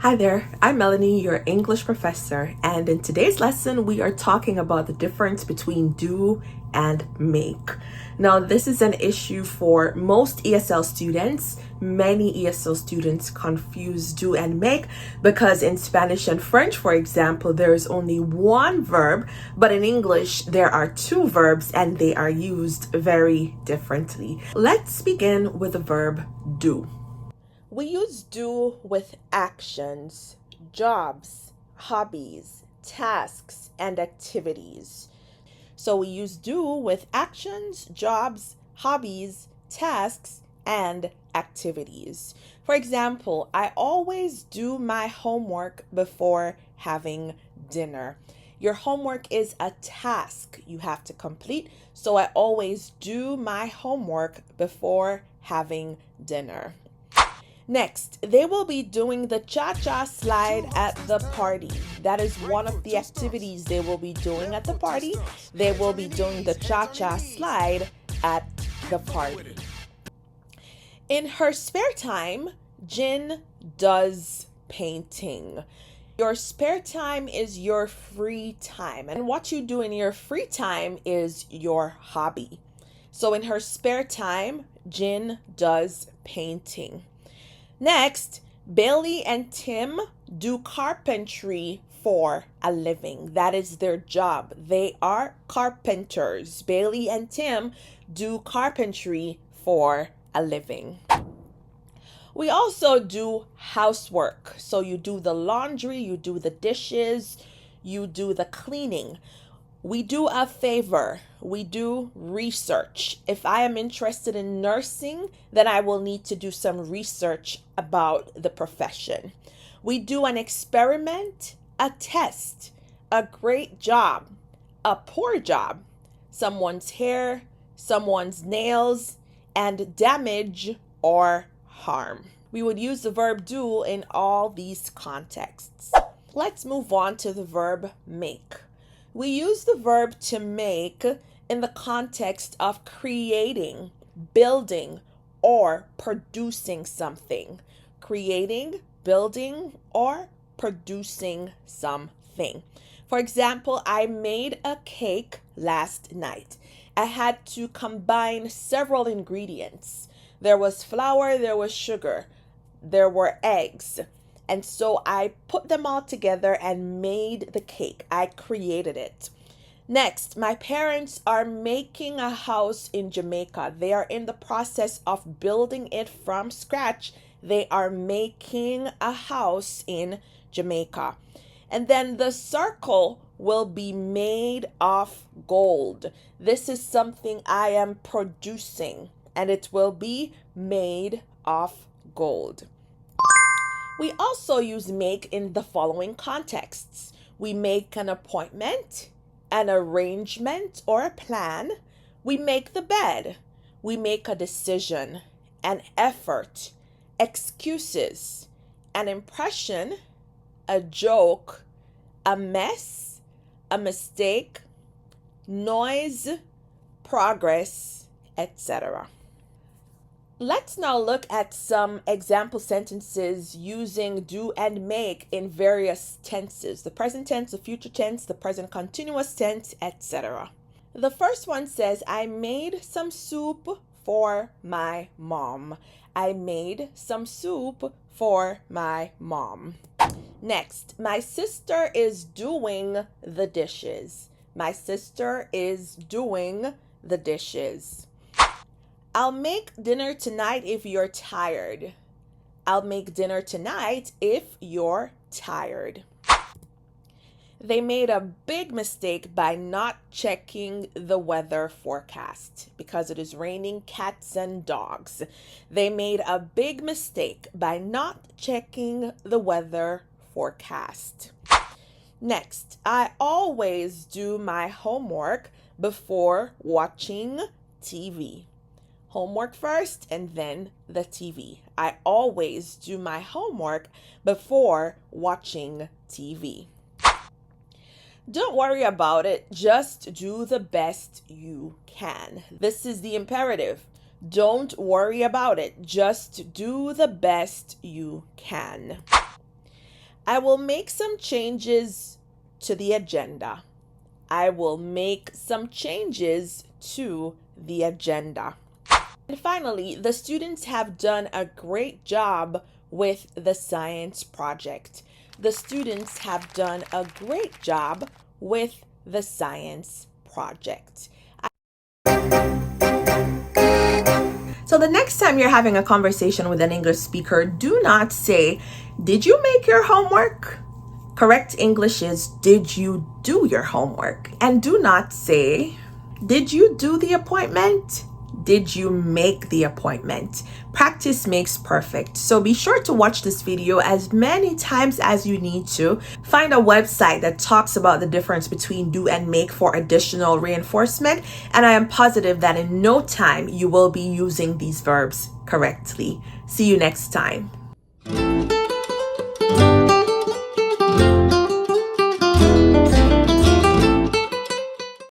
Hi there, I'm Melanie, your English professor, and in today's lesson, we are talking about the difference between do and make. Now, this is an issue for most ESL students. Many ESL students confuse do and make because in Spanish and French, for example, there is only one verb, but in English, there are two verbs and they are used very differently. Let's begin with the verb do. We use do with actions, jobs, hobbies, tasks, and activities. So we use do with actions, jobs, hobbies, tasks, and activities. For example, I always do my homework before having dinner. Your homework is a task you have to complete, so I always do my homework before having dinner. Next, they will be doing the cha-cha slide at the party. That is one of the activities they will be doing at the party. They will be doing the cha-cha slide at the party. In her spare time, Jin does painting. Your spare time is your free time, and what you do in your free time is your hobby. So in her spare time, Jin does painting. Next, Bailey and Tim do carpentry for a living. That is their job. They are carpenters. Bailey and Tim do carpentry for a living. We also do housework. So you do the laundry, you do the dishes, you do the cleaning. We do a favor. We do research. If I am interested in nursing, then I will need to do some research about the profession. We do an experiment, a test, a great job, a poor job, someone's hair, someone's nails, and damage or harm. We would use the verb do in all these contexts. Let's move on to the verb make. We use the verb to make in the context of creating, building, or producing something. Creating, building, or producing something. For example, I made a cake last night. I had to combine several ingredients. There was flour, there was sugar, there were eggs. And so I put them all together and made the cake. I created it. Next, my parents are making a house in Jamaica. They are in the process of building it from scratch. They are making a house in Jamaica. And then the circle will be made of gold. This is something I am producing, and it will be made of gold. We also use make in the following contexts. We make an appointment, an arrangement or a plan. We make the bed. We make a decision, an effort, excuses, an impression, a joke, a mess, a mistake, noise, progress, etc. Let's now look at some example sentences using do and make in various tenses. The present tense, the future tense, the present continuous tense, etc. The first one says, I made some soup for my mom. I made some soup for my mom. Next, my sister is doing the dishes. My sister is doing the dishes. I'll make dinner tonight if you're tired. I'll make dinner tonight if you're tired. They made a big mistake by not checking the weather forecast because it is raining cats and dogs. They made a big mistake by not checking the weather forecast. Next, I always do my homework before watching TV. Homework first and then the TV. I always do my homework before watching TV. Don't worry about it. Just do the best you can. This is the imperative. Don't worry about it. Just do the best you can. I will make some changes to the agenda. I will make some changes to the agenda. And finally, the students have done a great job with the science project. The students have done a great job with the science project. So the next time you're having a conversation with an English speaker, do not say, "Did you make your homework?" Correct English is, "Did you do your homework?" And do not say, "Did you do the appointment?" Did you make the appointment? Practice makes perfect. So be sure to watch this video as many times as you need to. Find a website that talks about the difference between do and make for additional reinforcement. And I am positive that in no time you will be using these verbs correctly. See you next time.